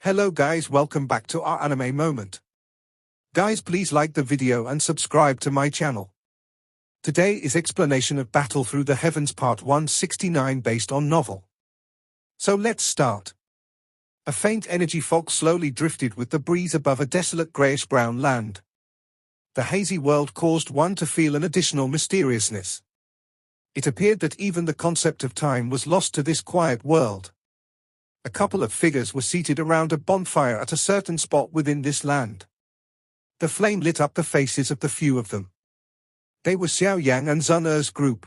Hello guys, welcome back to our anime moment. Guys, please like the video and subscribe to my channel. Today is explanation of Battle Through the Heavens Part 169 based on novel. So let's start. A faint energy fog slowly drifted with the breeze above a desolate grayish-brown land. The hazy world caused one to feel an additional mysteriousness. It appeared that even the concept of time was lost to this quiet world. A couple of figures were seated around a bonfire at a certain spot within this land. The flame lit up the faces of the few of them. They were Xiao Yan and Zun'er's group.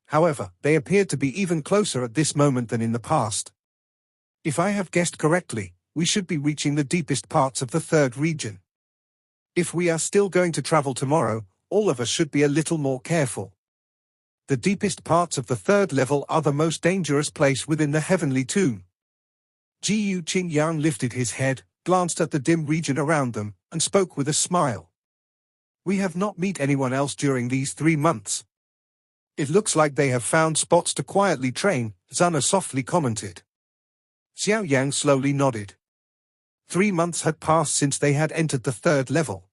However, they appeared to be even closer at this moment than in the past. If I have guessed correctly, we should be reaching the deepest parts of the third region. If we are still going to travel tomorrow, all of us should be a little more careful. The deepest parts of the third level are the most dangerous place within the heavenly tomb. Jiyu Qingyang lifted his head, glanced at the dim region around them, and spoke with a smile. We have not met anyone else during these 3 months. It looks like they have found spots to quietly train, Zun'er softly commented. Xiao Yang slowly nodded. 3 months had passed since they had entered the third level.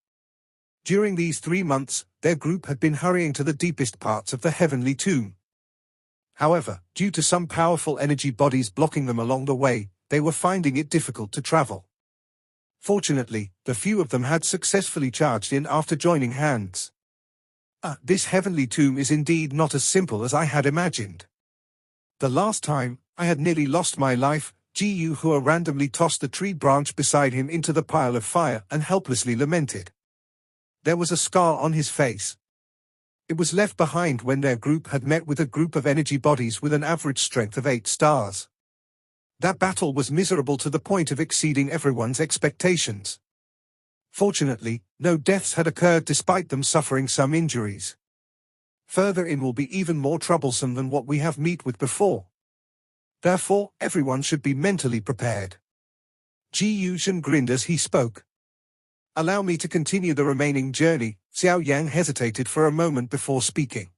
During these 3 months, their group had been hurrying to the deepest parts of the heavenly tomb. However, due to some powerful energy bodies blocking them along the way, they were finding it difficult to travel. Fortunately, the few of them had successfully charged in after joining hands. This heavenly tomb is indeed not as simple as I had imagined. The last time, I had nearly lost my life. Jiyu Hua randomly tossed the tree branch beside him into the pile of fire and helplessly lamented. There was a scar on his face. It was left behind when their group had met with a group of energy bodies with an average strength of 8 stars. That battle was miserable to the point of exceeding everyone's expectations. Fortunately, no deaths had occurred despite them suffering some injuries. Further in will be even more troublesome than what we have met with before. Therefore, everyone should be mentally prepared. Ji Yuzhen grinned as he spoke. Allow me to continue the remaining journey. Xiao Yang hesitated for a moment before speaking.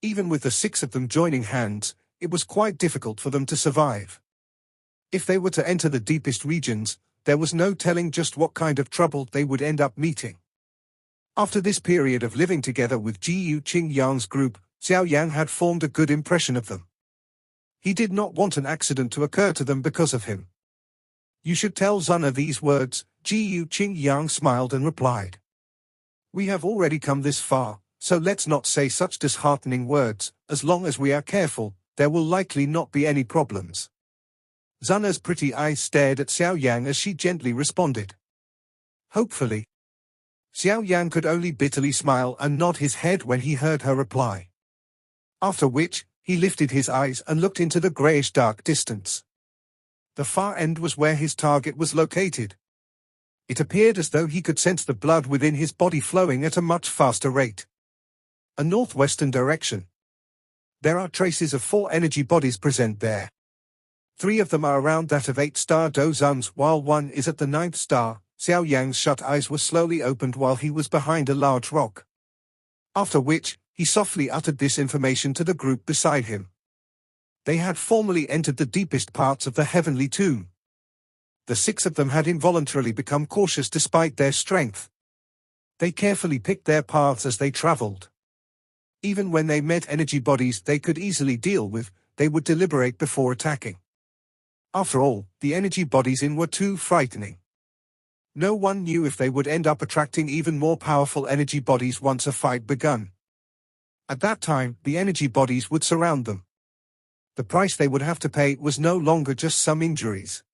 Even with the 6 of them joining hands, it was quite difficult for them to survive. If they were to enter the deepest regions, there was no telling just what kind of trouble they would end up meeting. After this period of living together with Jiyu Qingyang's group, Xiao Yang had formed a good impression of them. He did not want an accident to occur to them because of him. You should tell Zun'er these words. Jiyu Qingyang smiled and replied. We have already come this far, so let's not say such disheartening words. As long as we are careful, there will likely not be any problems. Zun'er's pretty eyes stared at Xiao Yang as she gently responded. Hopefully. Xiao Yang could only bitterly smile and nod his head when he heard her reply. After which, he lifted his eyes and looked into the grayish-dark distance. The far end was where his target was located. It appeared as though he could sense the blood within his body flowing at a much faster rate. A northwestern direction. There are traces of 4 energy bodies present there. 3 of them are around that of 8-star Dozun's, while 1 is at the 9th star. Xiao Yang's shut eyes were slowly opened while he was behind a large rock. After which, he softly uttered this information to the group beside him. They had formally entered the deepest parts of the heavenly tomb. The 6 of them had involuntarily become cautious despite their strength. They carefully picked their paths as they traveled. Even when they met energy bodies they could easily deal with, they would deliberate before attacking. After all, the energy bodies in were too frightening. No one knew if they would end up attracting even more powerful energy bodies once a fight begun. At that time, the energy bodies would surround them. The price they would have to pay was no longer just some injuries.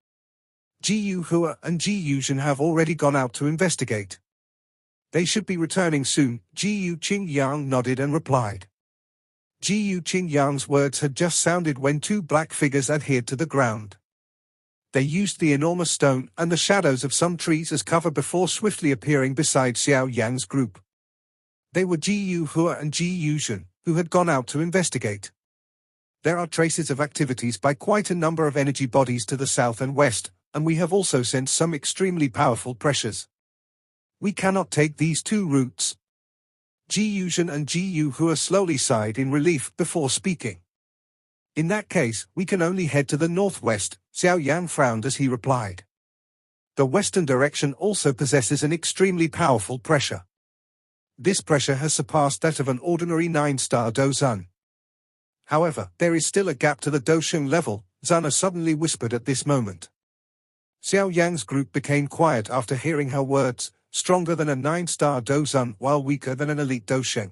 Jiyu Hua and Ji Yuzhen have already gone out to investigate. They should be returning soon. Jiyu Qingyang nodded and replied. Jiyu Qingyang's words had just sounded when 2 black figures adhered to the ground. They used the enormous stone and the shadows of some trees as cover before swiftly appearing beside Xiao Yang's group. They were Jiyu Hua and Ji Yuzhen, who had gone out to investigate. There are traces of activities by quite a number of energy bodies to the south and west, and we have also sensed some extremely powerful pressures. We cannot take these 2 routes. Ji Yuzhen and Jiyu Hua slowly sighed in relief before speaking. In that case, we can only head to the northwest, Xiao Yan frowned as he replied. The western direction also possesses an extremely powerful pressure. This pressure has surpassed that of an ordinary 9-star Dozun. However, there is still a gap to the Dosheng level, Zana suddenly whispered at this moment. Xiao Yang's group became quiet after hearing her words, stronger than a 9-star Dozun while weaker than an elite Dosheng.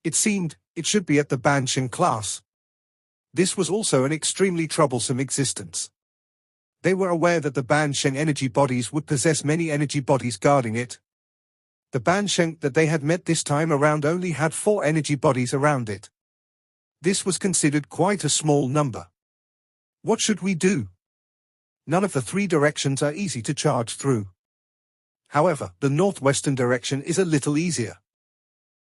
It seemed, it should be at the Banshen class. This was also an extremely troublesome existence. They were aware that the Banshen energy bodies would possess many energy bodies guarding it. The Banshen that they had met this time around only had 4 energy bodies around it. This was considered quite a small number. What should we do? None of the 3 directions are easy to charge through. However, the northwestern direction is a little easier.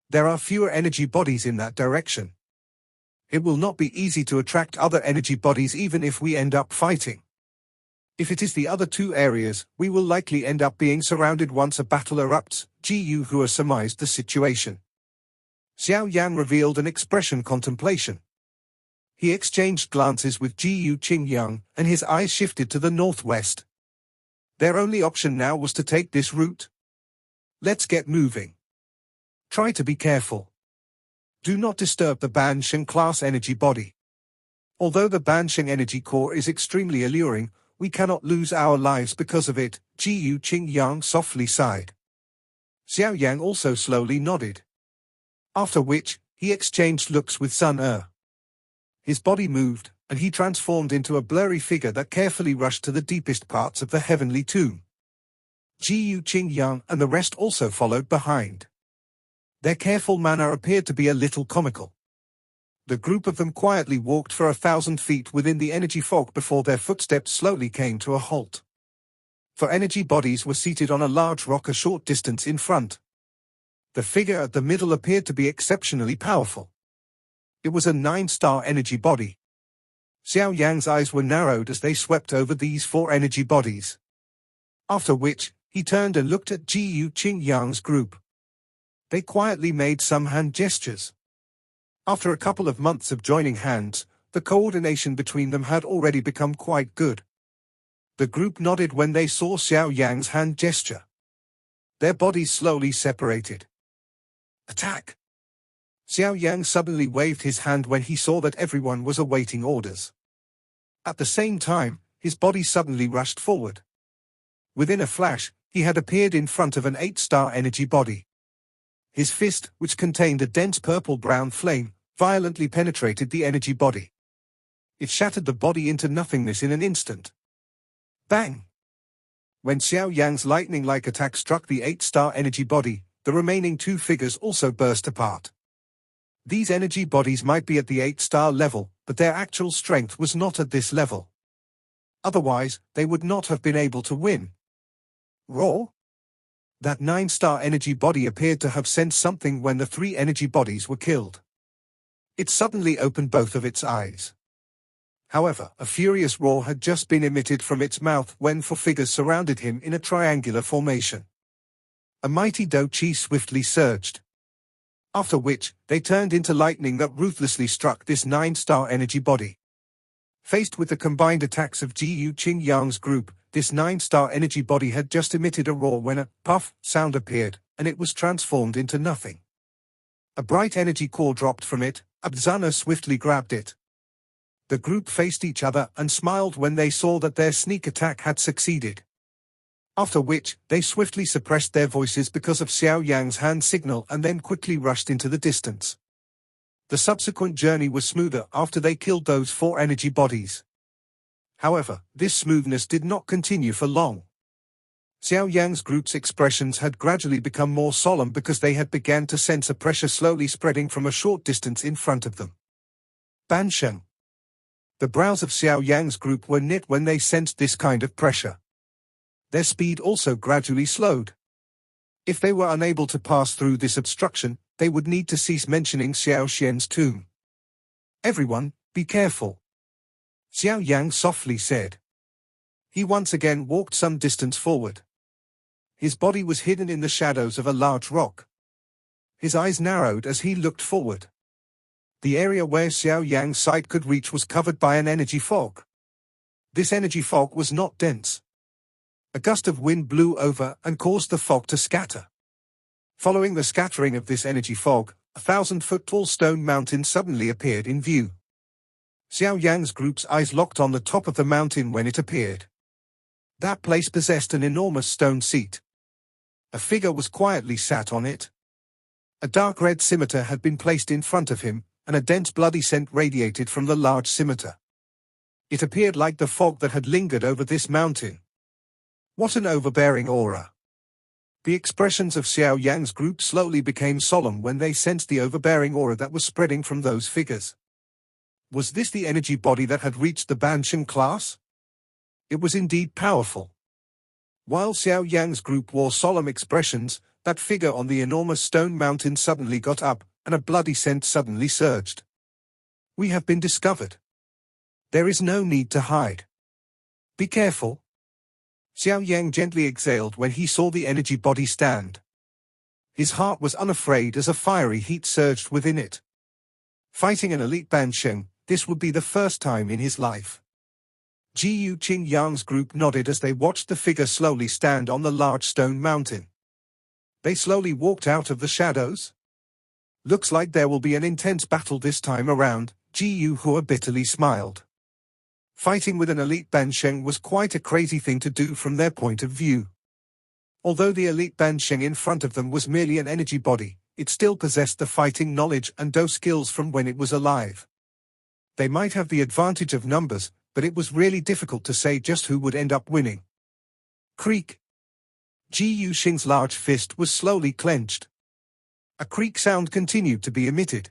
There are fewer energy bodies in that direction. It will not be easy to attract other energy bodies even if we end up fighting. If it is the other 2 areas, we will likely end up being surrounded once a battle erupts, Ji Hua surmised the situation. Xiao Yan revealed an expression contemplation. He exchanged glances with Ji Qingyang, and his eyes shifted to the northwest. Their only option now was to take this route. Let's get moving. Try to be careful. Do not disturb the Banshen class energy body. Although the Banshen energy core is extremely alluring, we cannot lose our lives because of it, Ji Qingyang softly sighed. Xiao Yang also slowly nodded. After which, he exchanged looks with Sun Er. His body moved, and he transformed into a blurry figure that carefully rushed to the deepest parts of the heavenly tomb. Ji Qingyang and the rest also followed behind. Their careful manner appeared to be a little comical. The group of them quietly walked for 1,000 feet within the energy fog before their footsteps slowly came to a halt. 4 energy bodies were seated on a large rock a short distance in front. The figure at the middle appeared to be exceptionally powerful. It was a 9-star energy body. Xiao Yang's eyes were narrowed as they swept over these 4 energy bodies. After which, he turned and looked at Ji Qingyang's group. They quietly made some hand gestures. After a couple of months of joining hands, the coordination between them had already become quite good. The group nodded when they saw Xiao Yang's hand gesture. Their bodies slowly separated. Attack! Xiao Yang suddenly waved his hand when he saw that everyone was awaiting orders. At the same time, his body suddenly rushed forward. Within a flash, he had appeared in front of an 8-star energy body. His fist, which contained a dense purple-brown flame, violently penetrated the energy body. It shattered the body into nothingness in an instant. Bang! When Xiao Yang's lightning-like attack struck the 8-star energy body, the remaining 2 figures also burst apart. These energy bodies might be at the 8-star level, but their actual strength was not at this level. Otherwise, they would not have been able to win. Roar! That 9-star energy body appeared to have sensed something when the 3 energy bodies were killed. It suddenly opened both of its eyes. However, a furious roar had just been emitted from its mouth when 4 figures surrounded him in a triangular formation. A mighty Do Chi swiftly surged. After which, they turned into lightning that ruthlessly struck this 9-star energy body. Faced with the combined attacks of Ji Qingyang's group, this 9-star energy body had just emitted a roar when a puff sound appeared, and it was transformed into nothing. A bright energy core dropped from it, Abzana swiftly grabbed it. The group faced each other and smiled when they saw that their sneak attack had succeeded. After which, they swiftly suppressed their voices because of Xiao Yang's hand signal and then quickly rushed into the distance. The subsequent journey was smoother after they killed those 4 energy bodies. However, this smoothness did not continue for long. Xiao Yang's group's expressions had gradually become more solemn because they had begun to sense a pressure slowly spreading from a short distance in front of them. Banshen. The brows of Xiao Yang's group were knit when they sensed this kind of pressure. Their speed also gradually slowed. If they were unable to pass through this obstruction, they would need to cease mentioning Xiao Xian's tomb. Everyone, be careful. Xiao Yang softly said. He once again walked some distance forward. His body was hidden in the shadows of a large rock. His eyes narrowed as he looked forward. The area where Xiao Yan's sight could reach was covered by an energy fog. This energy fog was not dense. A gust of wind blew over and caused the fog to scatter. Following the scattering of this energy fog, a 1,000-foot-tall stone mountain suddenly appeared in view. Xiao Yan's group's eyes locked on the top of the mountain when it appeared. That place possessed an enormous stone seat. A figure was quietly sat on it. A dark red scimitar had been placed in front of him, and a dense bloody scent radiated from the large scimitar. It appeared like the fog that had lingered over this mountain. What an overbearing aura! The expressions of Xiao Yan's group slowly became solemn when they sensed the overbearing aura that was spreading from those figures. Was this the energy body that had reached the Banshen class? It was indeed powerful. While Xiao Yan's group wore solemn expressions, that figure on the enormous stone mountain suddenly got up, and a bloody scent suddenly surged. We have been discovered. There is no need to hide. Be careful. Xiao Yan gently exhaled when he saw the energy body stand. His heart was unafraid as a fiery heat surged within it. Fighting an elite Banshen, this would be the first time in his life. Jiyu Qingyang's group nodded as they watched the figure slowly stand on the large stone mountain. They slowly walked out of the shadows. Looks like there will be an intense battle this time around, Jiyu Hua bitterly smiled. Fighting with an elite Banshen was quite a crazy thing to do from their point of view. Although the elite Banshen in front of them was merely an energy body, it still possessed the fighting knowledge and do skills from when it was alive. They might have the advantage of numbers, but it was really difficult to say just who would end up winning. Creak. Ji Yuxing's large fist was slowly clenched. A creak sound continued to be emitted.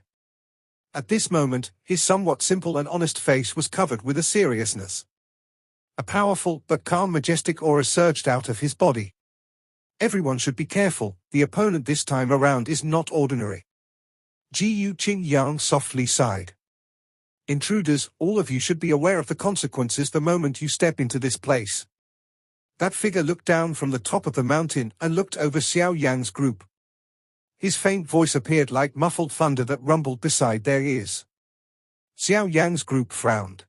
At this moment, his somewhat simple and honest face was covered with a seriousness. A powerful but calm majestic aura surged out of his body. Everyone should be careful, the opponent this time around is not ordinary. Jiyu Qingyang softly sighed. Intruders, all of you should be aware of the consequences the moment you step into this place. That figure looked down from the top of the mountain and looked over Xiao Yan's group. His faint voice appeared like muffled thunder that rumbled beside their ears. Xiao Yan's group frowned.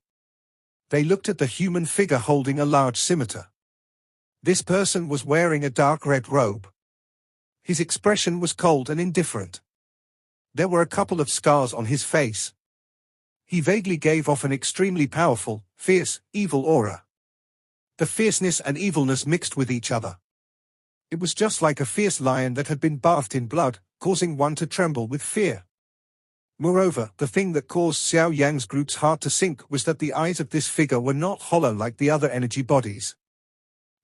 They looked at the human figure holding a large scimitar. This person was wearing a dark red robe. His expression was cold and indifferent. There were a couple of scars on his face. He vaguely gave off an extremely powerful, fierce, evil aura. The fierceness and evilness mixed with each other. It was just like a fierce lion that had been bathed in blood, causing one to tremble with fear. Moreover, the thing that caused Xiao Yan's group's heart to sink was that the eyes of this figure were not hollow like the other energy bodies.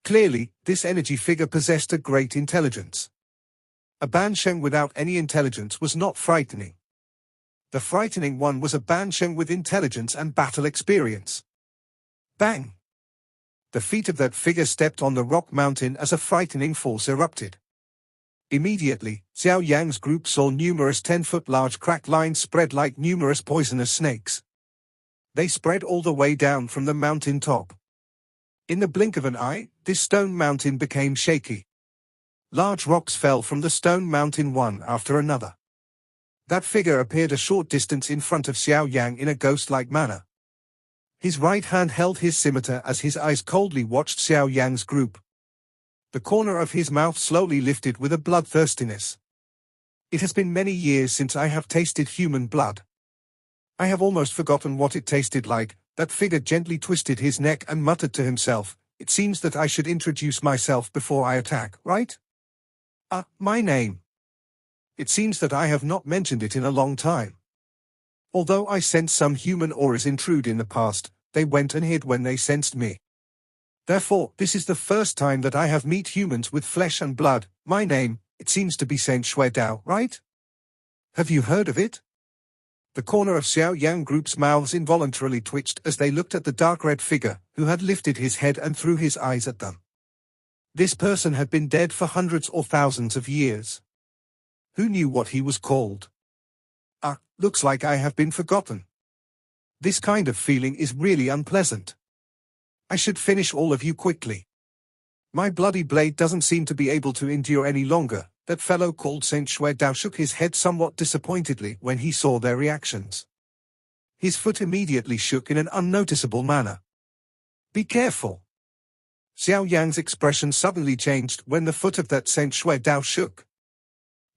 Clearly, this energy figure possessed a great intelligence. A Banshen without any intelligence was not frightening. The frightening one was a Banshen with intelligence and battle experience. Bang! The feet of that figure stepped on the rock mountain as a frightening force erupted. Immediately, Xiao Yan's group saw numerous 10-foot large cracked lines spread like numerous poisonous snakes. They spread all the way down from the mountain top. In the blink of an eye, this stone mountain became shaky. Large rocks fell from the stone mountain one after another. That figure appeared a short distance in front of Xiao Yan in a ghost-like manner. His right hand held his scimitar as his eyes coldly watched Xiao Yan's group. The corner of his mouth slowly lifted with a bloodthirstiness. It has been many years since I have tasted human blood. I have almost forgotten what it tasted like. That figure gently twisted his neck and muttered to himself, "It seems that I should introduce myself before I attack, right? My name. It seems that I have not mentioned it in a long time. Although I sensed some human auras intrude in the past, they went and hid when they sensed me. Therefore, this is the first time that I have met humans with flesh and blood. My name, it seems to be Saint Shui Dao, right? Have you heard of it?" The corner of Xiao Yan group's mouths involuntarily twitched as they looked at the dark red figure, who had lifted his head and threw his eyes at them. This person had been dead for hundreds or thousands of years. Who knew what he was called? Looks like I have been forgotten. This kind of feeling is really unpleasant. I should finish all of you quickly. My bloody blade doesn't seem to be able to endure any longer. That fellow called Saint Shui Dao shook his head somewhat disappointedly when he saw their reactions. His foot immediately shook in an unnoticeable manner. "Be careful." Xiao Yan's expression suddenly changed when the foot of that Saint Shui Dao shook.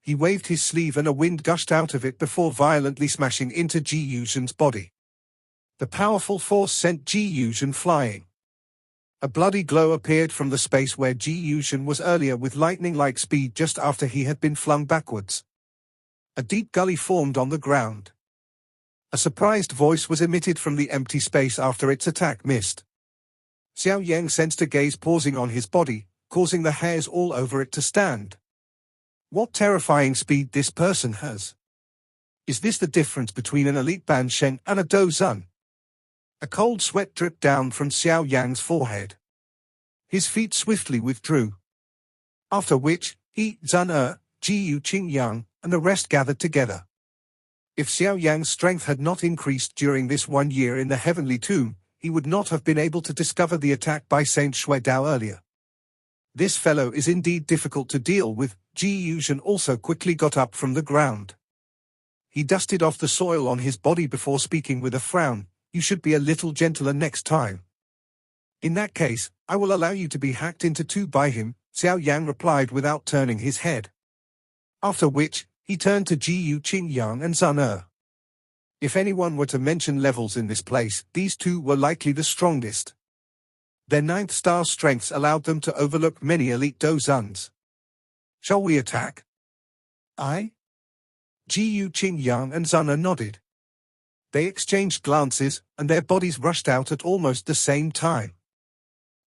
He waved his sleeve and a wind gushed out of it before violently smashing into Ji Yuzhen's body. The powerful force sent Ji Yuzhen flying. A bloody glow appeared from the space where Ji Yuzhen was earlier with lightning-like speed just after he had been flung backwards. A deep gully formed on the ground. A surprised voice was emitted from the empty space after its attack missed. Xiao Yan sensed a gaze pausing on his body, causing the hairs all over it to stand. What terrifying speed this person has! Is this the difference between an elite Banshen and a Dozun? A cold sweat dripped down from Xiao Yan's forehead. His feet swiftly withdrew. After which, he, Zun Ji Yuqingyang, and the rest gathered together. If Xiao Yan's strength had not increased during this 1 year in the heavenly tomb, he would not have been able to discover the attack by Saint Shui Dao earlier. This fellow is indeed difficult to deal with. Ji Yuzhen also quickly got up from the ground. He dusted off the soil on his body before speaking with a frown. "You should be a little gentler next time." "In that case, I will allow you to be hacked into two by him," Xiao Yan replied without turning his head. After which, he turned to Ji Yuqingyang and Zun. If anyone were to mention levels in this place, these two were likely the strongest. Their 9th star strengths allowed them to overlook many elite Dozuns. "Shall we attack?" "Aye?" Ji Yuqingyang and Zun nodded. They exchanged glances, and their bodies rushed out at almost the same time.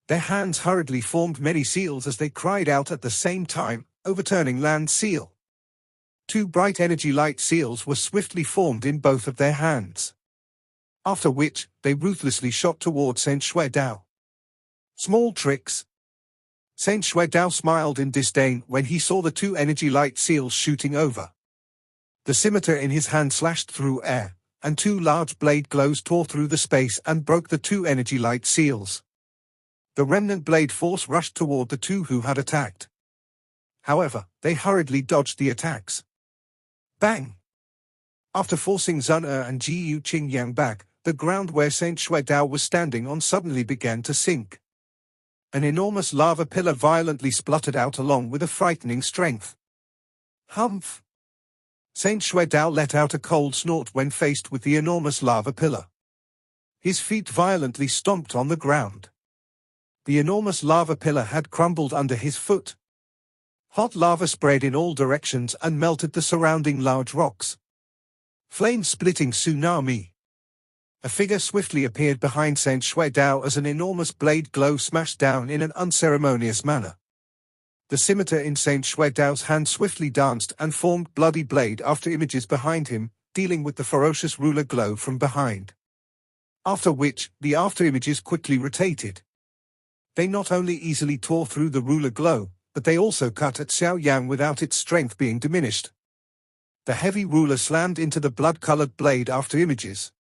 Their hands hurriedly formed many seals as they cried out at the same time, overturning land seal. 2 bright energy light seals were swiftly formed in both of their hands. After which, they ruthlessly shot toward Saint Shui Dao. Small tricks. Saint Shui Dao smiled in disdain when he saw the 2 energy light seals shooting over. The scimitar in his hand slashed through air, and 2 large blade glows tore through the space and broke the 2 energy light seals. The remnant blade force rushed toward the 2 who had attacked. However, they hurriedly dodged the attacks. Bang! After forcing Zun and Ji Yuqingyang back, the ground where Saint Shui Dao was standing on suddenly began to sink. An enormous lava pillar violently spluttered out along with a frightening strength. Humph! Saint Shui Dao let out a cold snort when faced with the enormous lava pillar. His feet violently stomped on the ground. The enormous lava pillar had crumbled under his foot. Hot lava spread in all directions and melted the surrounding large rocks. Flame-splitting tsunami. A figure swiftly appeared behind Saint Shui Dao as an enormous blade glow smashed down in an unceremonious manner. The scimitar in Saint Shui Dao's hand swiftly danced and formed bloody blade after images behind him, dealing with the ferocious ruler glow from behind. After which, the after-images quickly rotated. They not only easily tore through the ruler glow, but they also cut at Xiao Yan without its strength being diminished. The heavy ruler slammed into the blood-colored blade after images.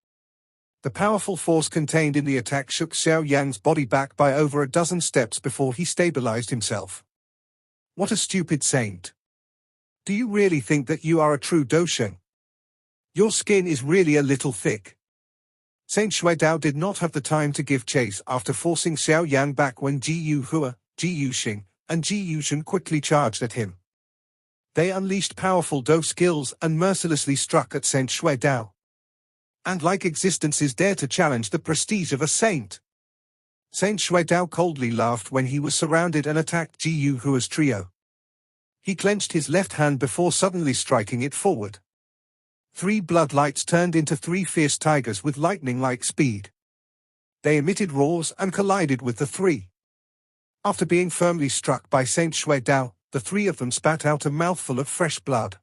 The powerful force contained in the attack shook Xiao Yan's body back by over a dozen steps before he stabilized himself. What a stupid saint! Do you really think that you are a true Dosheng? Your skin is really a little thick. Saint Shui Dao did not have the time to give chase after forcing Xiao Yan back when Ji Yuhua, Ji Yuxing, and Ji Yuzhen quickly charged at him. They unleashed powerful Do skills and mercilessly struck at Saint Shui Dao. And like existences dare to challenge the prestige of a saint. Saint Shui Dao coldly laughed when he was surrounded and attacked Ji Yuhua's trio. He clenched his left hand before suddenly striking it forward. 3 bloodlights turned into 3 fierce tigers with lightning-like speed. They emitted roars and collided with the 3. After being firmly struck by Saint Shui Dao, the 3 of them spat out a mouthful of fresh blood.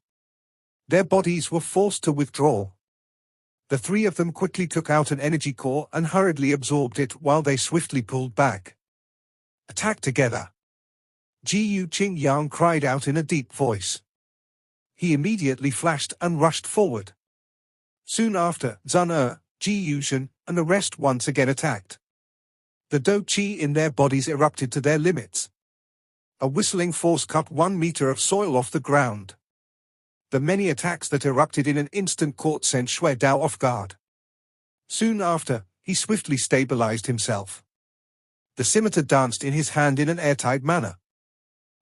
Their bodies were forced to withdraw. The 3 of them quickly took out an energy core and hurriedly absorbed it while they swiftly pulled back. Attack together! Ji Yuqingyang cried out in a deep voice. He immediately flashed and rushed forward. Soon after, Zun, Ji Yuzhen, and the rest once again attacked. The Do Qi in their bodies erupted to their limits. A whistling force cut 1 meter of soil off the ground. The many attacks that erupted in an instant caught Saint Shui Dao off guard. Soon after, he swiftly stabilized himself. The scimitar danced in his hand in an airtight manner.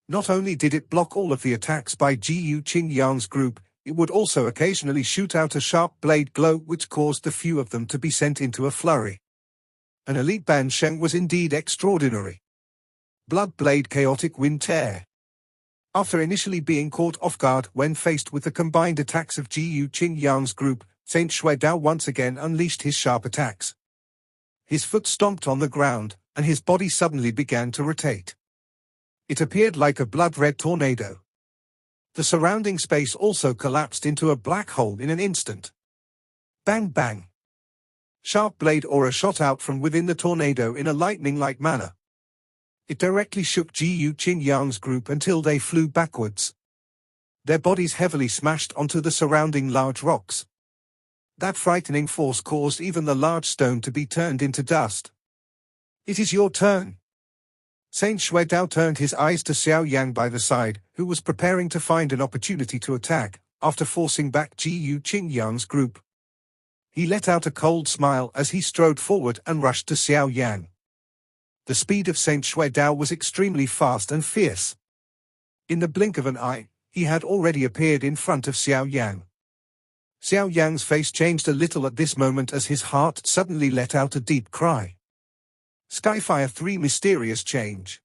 Not only did it block all of the attacks by Xiao Yan's group, it would also occasionally shoot out a sharp blade glow which caused the few of them to be sent into a flurry. An elite Banshen was indeed extraordinary. Blood Blade Chaotic Wind Tear. After initially being caught off guard when faced with the combined attacks of Xiao Yan's group, Saint Xuedao once again unleashed his sharp attacks. His foot stomped on the ground, and his body suddenly began to rotate. It appeared like a blood-red tornado. The surrounding space also collapsed into a black hole in an instant. Bang bang. Sharp blade aura shot out from within the tornado in a lightning-like manner. It directly shook Xiao Yan's group until they flew backwards. Their bodies heavily smashed onto the surrounding large rocks. That frightening force caused even the large stone to be turned into dust. It is your turn. Saint Xuedao turned his eyes to Xiao Yan by the side, who was preparing to find an opportunity to attack, after forcing back Xiao Yan's group. He let out a cold smile as he strode forward and rushed to Xiao Yan. The speed of Saint Xuedao was extremely fast and fierce. In the blink of an eye, he had already appeared in front of Xiao Yan. Xiao Yan's face changed a little at this moment as his heart suddenly let out a deep cry. Skyfire 3 Mysterious Change.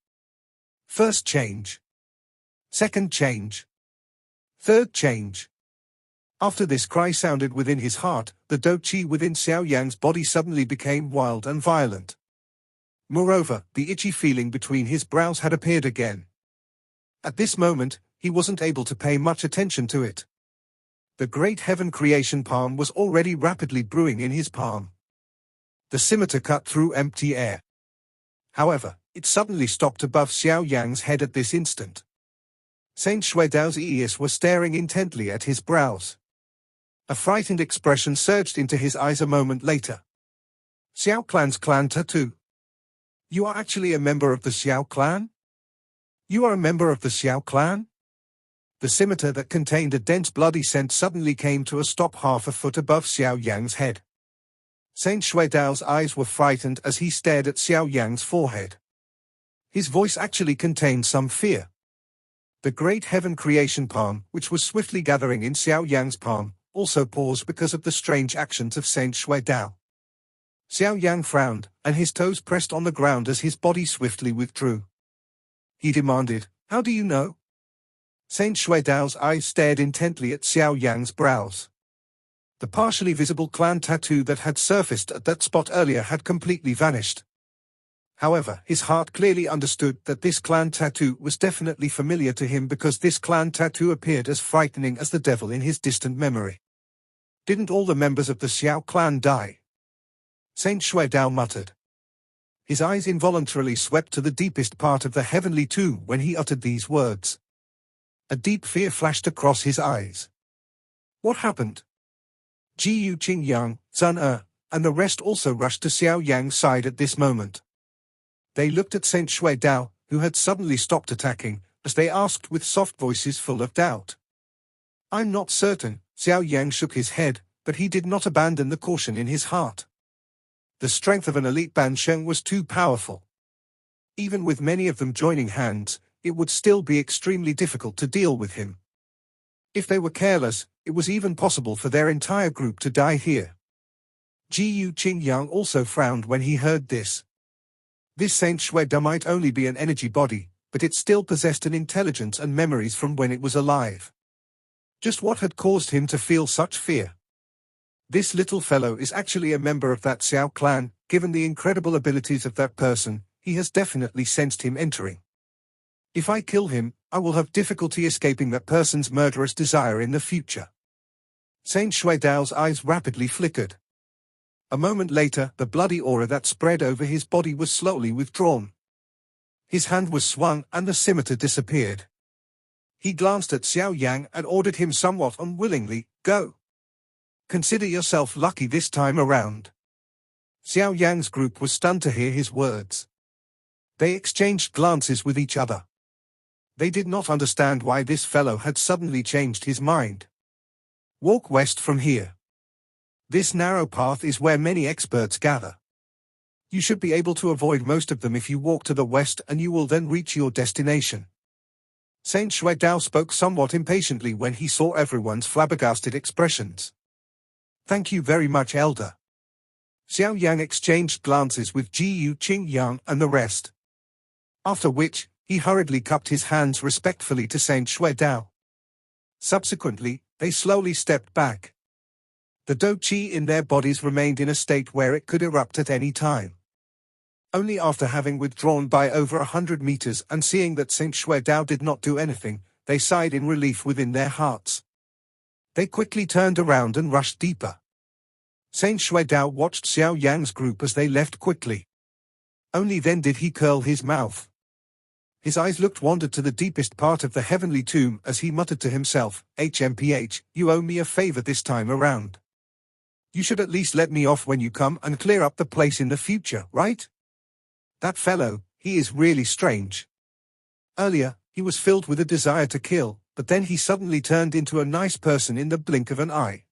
First change. Second change. Third change. After this cry sounded within his heart, the Doqi within Xiao Yan's body suddenly became wild and violent. Moreover, the itchy feeling between his brows had appeared again. At this moment, he wasn't able to pay much attention to it. The great heaven creation palm was already rapidly brewing in his palm. The scimitar cut through empty air. However, it suddenly stopped above Xiao Yan's head at this instant. Saint Xuedao's ears were staring intently at his brows. A frightened expression surged into his eyes a moment later. Xiao Clan's clan tattoo. You are actually a member of the Xiao clan? You are a member of the Xiao clan? The scimitar that contained a dense bloody scent suddenly came to a stop half a foot above Xiao Yan's head. Saint Xuedao's eyes were frightened as he stared at Xiao Yan's forehead. His voice actually contained some fear. The great heaven creation palm, which was swiftly gathering in Xiao Yan's palm, also paused because of the strange actions of Saint Xuedao. Xiao Yan frowned, and his toes pressed on the ground as his body swiftly withdrew. He demanded, "How do you know?" Saint Xuedao's eyes stared intently at Xiao Yan's brows. The partially visible clan tattoo that had surfaced at that spot earlier had completely vanished. However, his heart clearly understood that this clan tattoo was definitely familiar to him because this clan tattoo appeared as frightening as the devil in his distant memory. Didn't all the members of the Xiao clan die? Saint Xuedao muttered. His eyes involuntarily swept to the deepest part of the heavenly tomb when he uttered these words. A deep fear flashed across his eyes. What happened? Xiao Yan, Sun and the rest also rushed to Xiao Yan's side at this moment. They looked at Saint Xuedao, who had suddenly stopped attacking, as they asked with soft voices full of doubt. I'm not certain. Xiao Yan shook his head, but he did not abandon the caution in his heart. The strength of an elite Banshen was too powerful. Even with many of them joining hands, it would still be extremely difficult to deal with him. If they were careless, it was even possible for their entire group to die here. Xiao Yan also frowned when he heard this. This Saint Xuedao might only be an energy body, but it still possessed an intelligence and memories from when it was alive. Just what had caused him to feel such fear? This little fellow is actually a member of that Xiao clan. Given the incredible abilities of that person, he has definitely sensed him entering. If I kill him, I will have difficulty escaping that person's murderous desire in the future. Saint Xuedao's eyes rapidly flickered. A moment later, the bloody aura that spread over his body was slowly withdrawn. His hand was swung and the scimitar disappeared. He glanced at Xiao Yan and ordered him somewhat unwillingly, "Go. Consider yourself lucky this time around." Xiao Yan's group was stunned to hear his words. They exchanged glances with each other. They did not understand why this fellow had suddenly changed his mind. Walk west from here. This narrow path is where many experts gather. You should be able to avoid most of them if you walk to the west, and you will then reach your destination. Saint Shui Dao spoke somewhat impatiently when he saw everyone's flabbergasted expressions. Thank you very much, Elder. Xiao Yan exchanged glances with Ji Qingyang and the rest. After which, he hurriedly cupped his hands respectfully to Saint Shui Dao. Subsequently, they slowly stepped back. The Do Qi in their bodies remained in a state where it could erupt at any time. Only after having withdrawn by over 100 meters and seeing that Saint Shui Dao did not do anything, they sighed in relief within their hearts. They quickly turned around and rushed deeper. Saint Shui Dao watched Xiao Yan's group as they left quickly. Only then did he curl his mouth. His eyes wandered to the deepest part of the heavenly tomb as he muttered to himself, HMPH, you owe me a favor this time around. You should at least let me off when you come and clear up the place in the future, right? That fellow, he is really strange. Earlier, he was filled with a desire to kill, but then he suddenly turned into a nice person in the blink of an eye.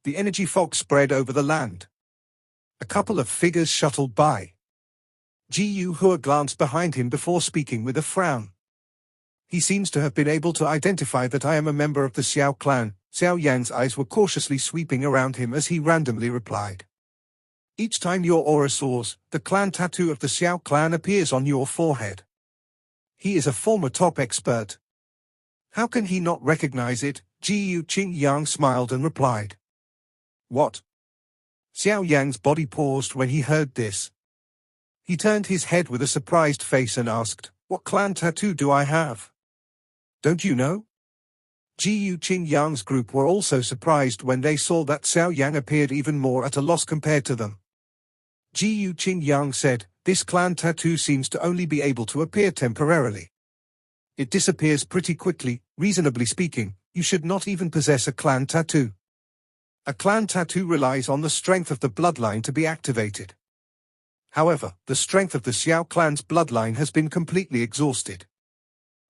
The energy fog spread over the land. A couple of figures shuttled by. Ji Hua glanced behind him before speaking with a frown. He seems to have been able to identify that I am a member of the Xiao clan. Xiao Yan's eyes were cautiously sweeping around him as he randomly replied. Each time your aura soars, the clan tattoo of the Xiao clan appears on your forehead. He is a former top expert. How can he not recognize it? Ji Qingyang smiled and replied. What? Xiao Yan's body paused when he heard this. He turned his head with a surprised face and asked, what clan tattoo do I have? Don't you know? Ji Qingyang's group were also surprised when they saw that Xiao Yan appeared even more at a loss compared to them. Ji Qingyang said, this clan tattoo seems to only be able to appear temporarily. It disappears pretty quickly. Reasonably speaking, you should not even possess a clan tattoo. A clan tattoo relies on the strength of the bloodline to be activated. However, the strength of the Xiao clan's bloodline has been completely exhausted.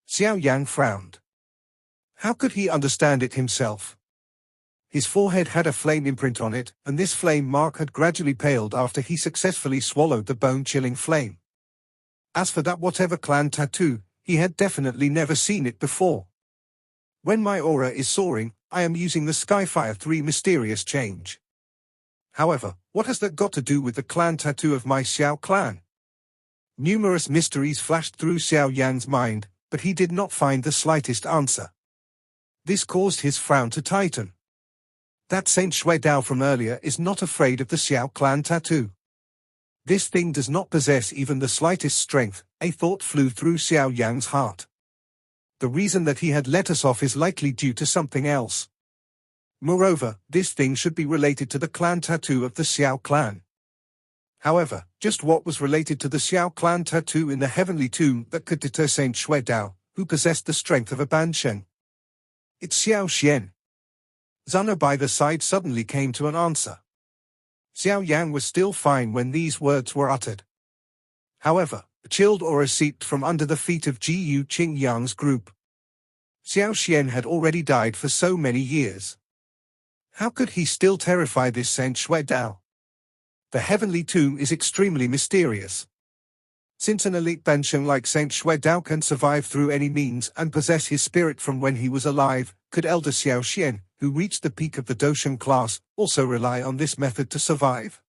Xiao Yan frowned. How could he understand it himself? His forehead had a flame imprint on it, and this flame mark had gradually paled after he successfully swallowed the bone-chilling flame. As for that whatever clan tattoo, he had definitely never seen it before. When my aura is soaring, I am using the Skyfire 3 mysterious change. However, what has that got to do with the clan tattoo of my Xiao clan? Numerous mysteries flashed through Xiao Yan's mind, but he did not find the slightest answer. This caused his frown to tighten. That Saint Shui Dao from earlier is not afraid of the Xiao clan tattoo. This thing does not possess even the slightest strength. A thought flew through Xiao Yan's heart. The reason that he had let us off is likely due to something else. Moreover, this thing should be related to the clan tattoo of the Xiao clan. However, just what was related to the Xiao clan tattoo in the heavenly tomb that could deter Saint Shui Dao, who possessed the strength of a Banshen? It's Xiao Xian. Zana by the side suddenly came to an answer. Xiao Yan was still fine when these words were uttered. However, a chilled aura seeped from under the feet of Ji Qingyang's group. Xiao Xian had already died for so many years. How could he still terrify this Saint Shui Dao? The heavenly tomb is extremely mysterious. Since an elite Banshen like Saint Shui Dao can survive through any means and possess his spirit from when he was alive, could Elder Xiao Xian, who reached the peak of the Doshan class, also rely on this method to survive?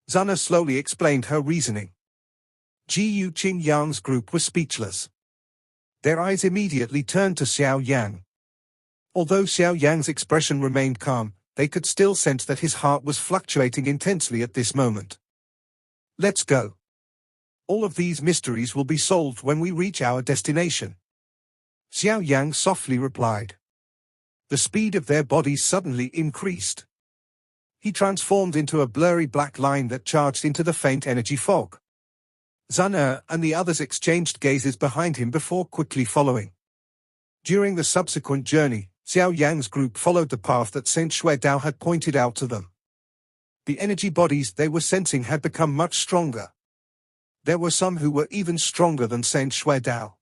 Zana slowly explained her reasoning. Ji Qingyang's group was speechless. Their eyes immediately turned to Xiao Yan. Although Xiao Yan's expression remained calm, they could still sense that his heart was fluctuating intensely at this moment. Let's go. All of these mysteries will be solved when we reach our destination. Xiao Yan softly replied. The speed of their bodies suddenly increased. He transformed into a blurry black line that charged into the faint energy fog. Zana and the others exchanged gazes behind him before quickly following. During the subsequent journey, Xiao Yan's group followed the path that Saint Shui Dao had pointed out to them. The energy bodies they were sensing had become much stronger. There were some who were even stronger than Saint Shui Dao.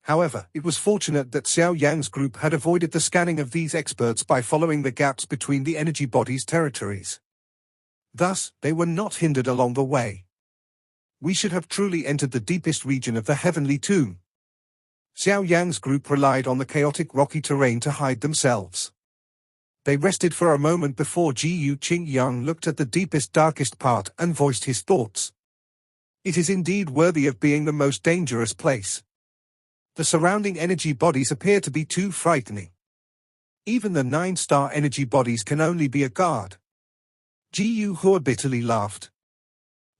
However, it was fortunate that Xiao Yan's group had avoided the scanning of these experts by following the gaps between the energy bodies' territories. Thus, they were not hindered along the way. We should have truly entered the deepest region of the heavenly tomb. Xiao Yan's group relied on the chaotic rocky terrain to hide themselves. They rested for a moment before Jiyu Qingyang looked at the deepest, darkest part and voiced his thoughts. It is indeed worthy of being the most dangerous place. The surrounding energy bodies appear to be too frightening. Even the 9-star energy bodies can only be a guard. Jiyu Hua bitterly laughed.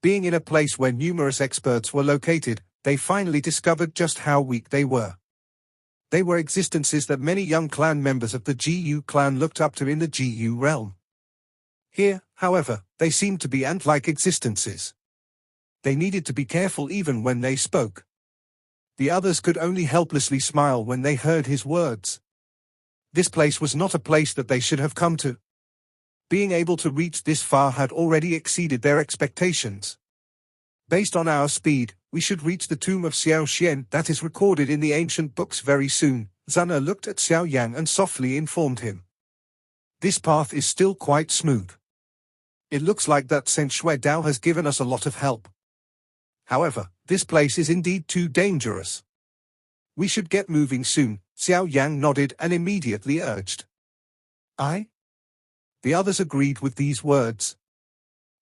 Being in a place where numerous experts were located, they finally discovered just how weak they were. They were existences that many young clan members of the Jiyu clan looked up to in the Jiyu realm. Here, however, they seemed to be ant-like existences. They needed to be careful even when they spoke. The others could only helplessly smile when they heard his words. This place was not a place that they should have come to. Being able to reach this far had already exceeded their expectations. Based on our speed, we should reach the tomb of Xiao Xian that is recorded in the ancient books very soon. Zana looked at Xiao Yan and softly informed him. This path is still quite smooth. It looks like that Sen Shui Dao has given us a lot of help. However, this place is indeed too dangerous. We should get moving soon. Xiao Yan nodded and immediately urged. Aye? The others agreed with these words.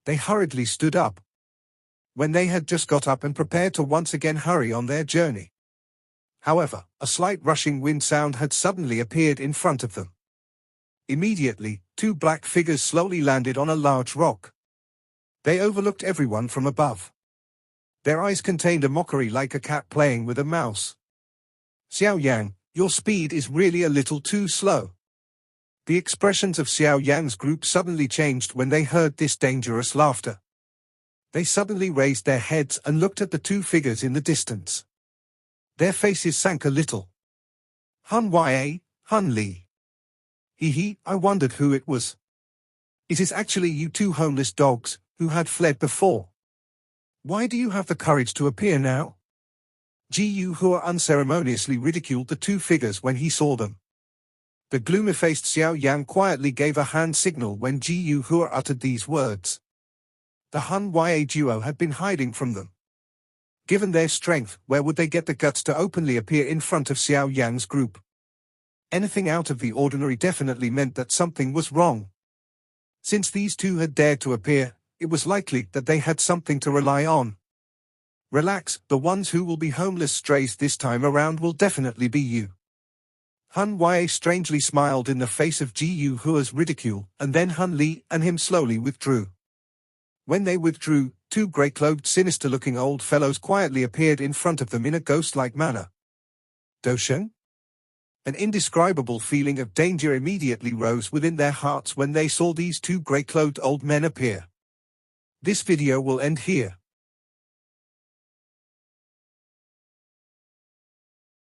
They hurriedly stood up. When they had just got up and prepared to once again hurry on their journey. However, a slight rushing wind sound had suddenly appeared in front of them. Immediately, 2 black figures slowly landed on a large rock. They overlooked everyone from above. Their eyes contained a mockery like a cat playing with a mouse. Xiao Yan, your speed is really a little too slow. The expressions of Xiao Yan's group suddenly changed when they heard this dangerous laughter. They suddenly raised their heads and looked at the 2 figures in the distance. Their faces sank a little. Hun Ya, Hun Li. I wondered who it was. It is actually you 2 homeless dogs, who had fled before. Why do you have the courage to appear now? Jiyu Hua unceremoniously ridiculed the 2 figures when he saw them. The gloomy-faced Xiao Yan quietly gave a hand signal when Jiyu Hua uttered these words. The Hun Ya duo had been hiding from them. Given their strength, where would they get the guts to openly appear in front of Xiao Yan's group? Anything out of the ordinary definitely meant that something was wrong. Since these 2 had dared to appear, it was likely that they had something to rely on. Relax, the ones who will be homeless strays this time around will definitely be you. Hun Ya strangely smiled in the face of Jiyu Hua's ridicule, and then Hun Li and him slowly withdrew. When they withdrew, 2 grey-clothed sinister-looking old fellows quietly appeared in front of them in a ghost-like manner. Doshen? An indescribable feeling of danger immediately rose within their hearts when they saw these 2 grey-clothed old men appear. This video will end here.